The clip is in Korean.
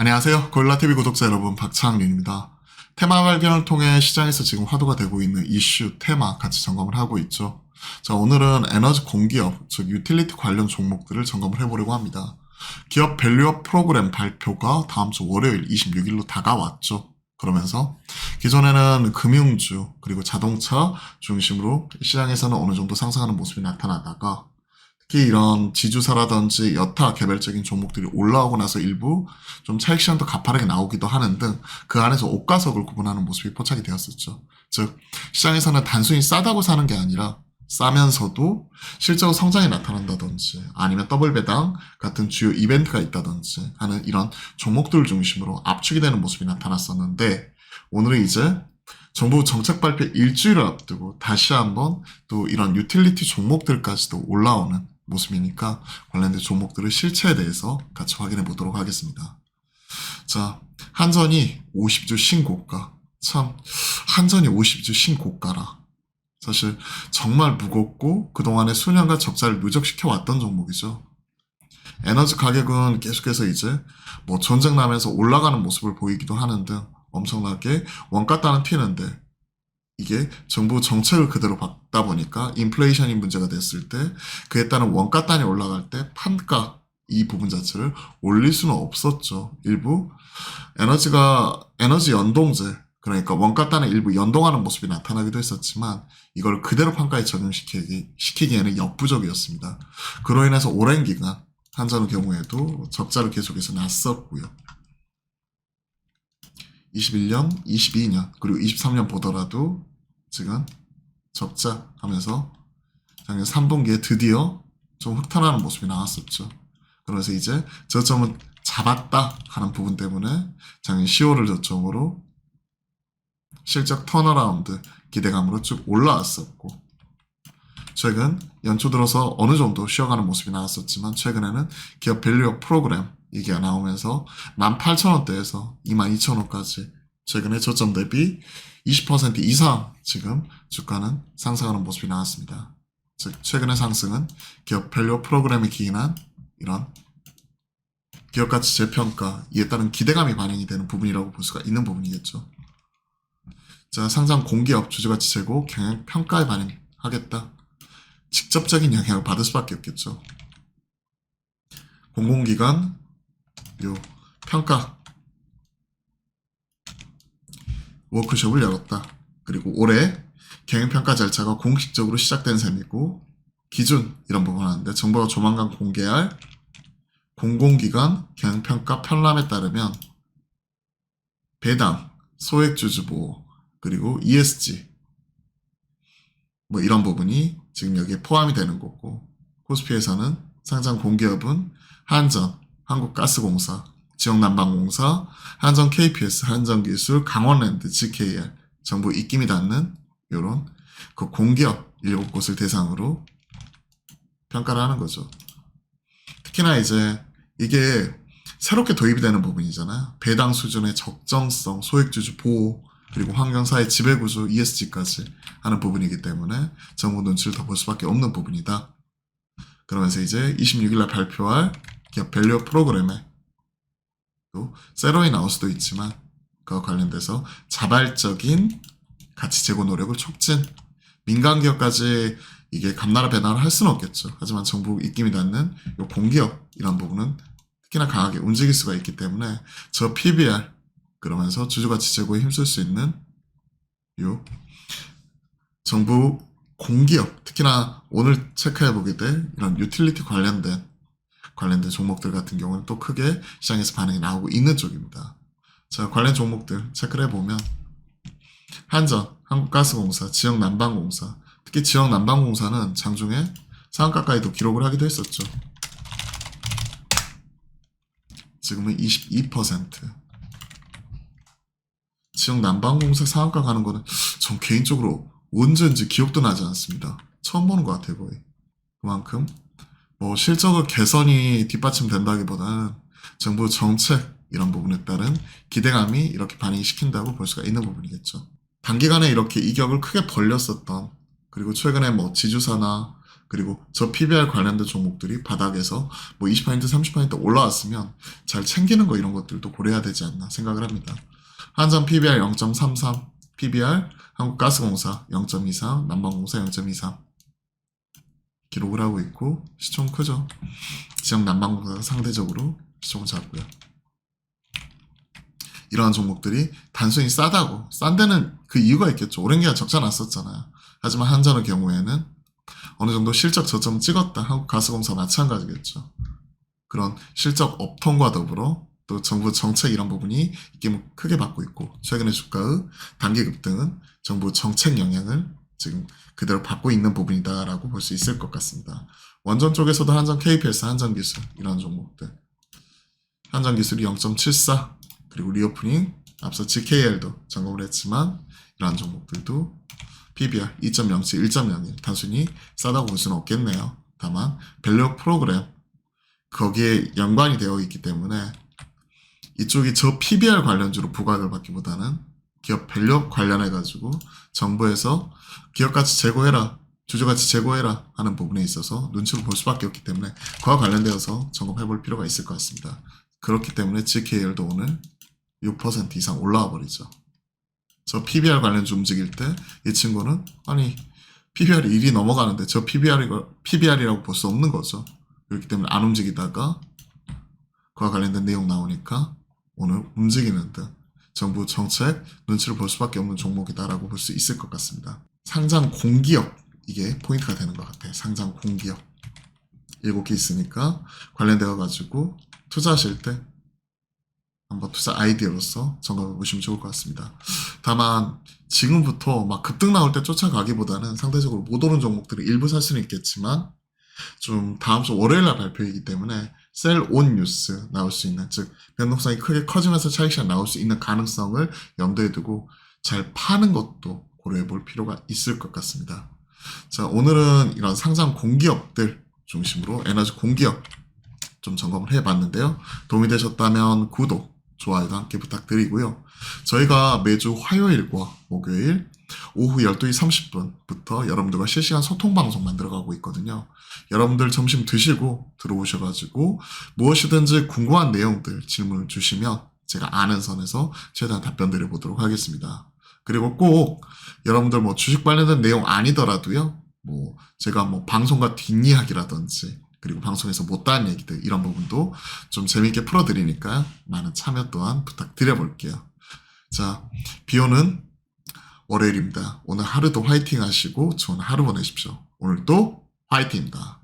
안녕하세요. 고릴라TV 구독자 여러분, 박창민입니다. 테마 발견을 통해 시장에서 지금 화두가 되고 있는 이슈, 테마 같이 점검을 하고 있죠. 자, 오늘은 에너지 공기업, 즉 유틸리티 관련 종목들을 점검을 해보려고 합니다. 기업 밸류업 프로그램 발표가 다음 주 월요일 26일로 다가왔죠. 그러면서 기존에는 금융주 그리고 자동차 중심으로 시장에서는 어느 정도 상승하는 모습이 나타나다가 특히 이런 지주사라든지 여타 개별적인 종목들이 올라오고 나서 일부 좀 차익 시장도 가파르게 나오기도 하는 등 그 안에서 옥가석을 구분하는 모습이 포착이 되었었죠. 즉 시장에서는 단순히 싸다고 사는 게 아니라 싸면서도 실제로 성장이 나타난다든지 아니면 더블 배당 같은 주요 이벤트가 있다든지 하는 이런 종목들 중심으로 압축이 되는 모습이 나타났었는데, 오늘은 이제 정부 정책 발표 일주일을 앞두고 다시 한번 또 이런 유틸리티 종목들까지도 올라오는 모습이니까 관련된 종목들의 실체에 대해서 같이 확인해 보도록 하겠습니다. 자, 한전이 50주 신고가. 참, 한전이 50주 신고가라. 사실 정말 무겁고 그동안에 수년간 적자를 누적시켜 왔던 종목이죠. 에너지 가격은 계속해서 이제 전쟁 나면서 올라가는 모습을 보이기도 하는 등 엄청나게 원가 따는 튀는데, 이게 정부 정책을 그대로 받다 보니까 인플레이션이 문제가 됐을 때 그에 따른 원가 단이 올라갈 때 판가 이 부분 자체를 올릴 수는 없었죠. 일부 에너지 연동제, 그러니까 원가 단에 일부 연동하는 모습이 나타나기도 했었지만 이걸 그대로 판가에 적용시키기에는 역부족이었습니다. 그로 인해서 오랜 기간 한전의 경우에도 적자를 계속해서 났었고요. 21년, 22년, 그리고 23년 보더라도 지금 적자 하면서 작년 3분기에 드디어 좀 흑탄하는 모습이 나왔었죠. 그러면서 이제 저점은 잡았다 하는 부분 때문에 작년 10월을 저점으로 실적 턴어라운드 기대감으로 쭉 올라왔었고, 최근 연초 들어서 어느 정도 쉬어가는 모습이 나왔었지만 최근에는 기업 밸류업 프로그램 얘기가 나오면서 18,000원대에서 22,000원까지 최근에 저점 대비 20% 이상 지금 주가는 상승하는 모습이 나왔습니다. 즉 최근의 상승은 기업 밸류업 프로그램에 기인한 이런 기업가치 재평가, 이에 따른 기대감이 반영이 되는 부분이라고 볼 수가 있는 부분이겠죠. 자, 상장 공기업 주주가치 재고 경영 평가에 반영하겠다. 직접적인 영향을 받을 수밖에 없겠죠. 공공기관 요 평가 워크숍을 열었다. 그리고 올해 경영평가 절차가 공식적으로 시작된 셈이고, 기준 이런 부분 하는데 정부가 조만간 공개할 공공기관 경영평가 편람에 따르면 배당, 소액주주보호, 그리고 ESG 이런 부분이 지금 여기에 포함이 되는 거고, 코스피에서는 상장 공기업은 한전, 한국가스공사, 지역난방공사, 한전 KPS, 한전기술, 강원랜드, GKL, 정부 입김이 닿는 이런 그 공기업 7곳을 대상으로 평가를 하는 거죠. 특히나 이제 이게 새롭게 도입이 되는 부분이잖아요. 배당 수준의 적정성, 소액주주 보호, 그리고 환경사회 지배구조 ESG까지 하는 부분이기 때문에 정부 눈치를 더 볼 수밖에 없는 부분이다. 그러면서 이제 26일날 발표할 기업 밸류업 프로그램에 또 세로이 나올 수도 있지만 그와 관련돼서 자발적인 가치 제고 노력을 촉진, 민간 기업까지 이게 감나라 배당을 할 수는 없겠죠. 하지만 정부 입김이 닿는 요 공기업 이런 부분은 특히나 강하게 움직일 수가 있기 때문에 저 PBR, 그러면서 주주가치 제고에 힘쓸 수 있는 요 정부 공기업, 특히나 오늘 체크해보게 될 이런 유틸리티 관련된 종목들 같은 경우는 또 크게 시장에서 반응이 나오고 있는 쪽입니다. 자, 관련 종목들 체크를 해보면 한전, 한국가스공사, 지역난방공사, 특히 지역난방공사는 장중에 상한가까지도 기록을 하기도 했었죠. 지금은 22%. 지역난방공사 상한가 가는 거는 전 개인적으로 언제인지 기억도 나지 않습니다. 처음 보는 것 같아요, 거의. 그만큼 실적의 개선이 뒷받침된다기보다는 정부 정책 이런 부분에 따른 기대감이 이렇게 반영이 시킨다고 볼 수가 있는 부분이겠죠. 단기간에 이렇게 이격을 크게 벌렸었던, 그리고 최근에 지주사나 그리고 저 PBR 관련된 종목들이 바닥에서 뭐 20% 30% 올라왔으면 잘 챙기는 거 이런 것들도 고려해야 되지 않나 생각을 합니다. 한전 PBR 0.33, PBR 한국가스공사 0.23, 남방공사 0.23 기록을 하고 있고 시총 크죠. 지역 남방공사가 상대적으로 시총을 작고요. 이러한 종목들이 단순히 싸다고 싼 데는 그 이유가 있겠죠. 오랜 기간 적자 났었잖아요. 하지만 한전의 경우에는 어느 정도 실적 저점 찍었다. 한국가스공사 마찬가지겠죠. 그런 실적 업통과 더불어 또 정부 정책 이런 부분이 입김을 크게 받고 있고 최근의 주가의 단기 급등은 정부 정책 영향을 지금 그대로 받고 있는 부분이다라고 볼 수 있을 것 같습니다. 원전 쪽에서도 한전 KPS, 한전기술 이런 종목들 한전기술이 0.74 그리고 리오프닝 앞서 GKL도 점검을 했지만 이러한 종목들도 PBR 2.07, 1.01 단순히 싸다고 볼 수는 없겠네요. 다만 밸류 프로그램 거기에 연관이 되어 있기 때문에 이쪽이 저 PBR 관련주로 부각을 받기보다는 기업 밸류 관련해 가지고 정부에서 기업 가치 제고해라, 주주 가치 제고해라 하는 부분에 있어서 눈치를 볼 수밖에 없기 때문에 그와 관련되어서 점검해 볼 필요가 있을 것 같습니다. 그렇기 때문에 GKL도 오늘 6% 이상 올라와 버리죠. 저 PBR 관련주 움직일 때 이 친구는 아니 PBR이 1이 넘어가는데 저 PBR이라고 볼 수 없는 거죠. 그렇기 때문에 안 움직이다가 그와 관련된 내용 나오니까 오늘 움직이는 등 정부 정책 눈치를 볼 수밖에 없는 종목이다라고 볼 수 있을 것 같습니다. 상장 공기업 이게 포인트가 되는 것 같아요. 상장 공기업 7개 있으니까 관련되어 가지고 투자하실 때 한번 투자 아이디어로서 점검해 보시면 좋을 것 같습니다. 다만 지금부터 막 급등 나올 때 쫓아가기보다는 상대적으로 못 오른 종목들을 일부 살 수는 있겠지만 좀 다음 주 월요일날 발표이기 때문에 셀온 뉴스 나올 수 있는 즉 변동성이 크게 커지면서 차익시장 나올 수 있는 가능성을 염두에 두고 잘 파는 것도 고려해 볼 필요가 있을 것 같습니다. 자, 오늘은 이런 상장 공기업들 중심으로 에너지 공기업 좀 점검을 해봤는데요. 도움이 되셨다면 구독, 좋아요도 함께 부탁드리고요. 저희가 매주 화요일과 목요일 오후 12시 30분부터 여러분들과 실시간 소통 방송 만들어가고 있거든요. 여러분들 점심 드시고 들어오셔가지고 무엇이든지 궁금한 내용들 질문을 주시면 제가 아는 선에서 최대한 답변 드려보도록 하겠습니다. 그리고 꼭 여러분들 뭐 주식 관련된 내용 아니더라도요. 뭐 제가 뭐 방송과 뒷이야기라든지 그리고 방송에서 못다한 얘기들 이런 부분도 좀 재미있게 풀어드리니까요. 많은 참여 또한 부탁드려볼게요. 자, 비오는 월요일입니다. 오늘 하루도 화이팅 하시고 좋은 하루 보내십시오. 오늘도 화이팅입니다.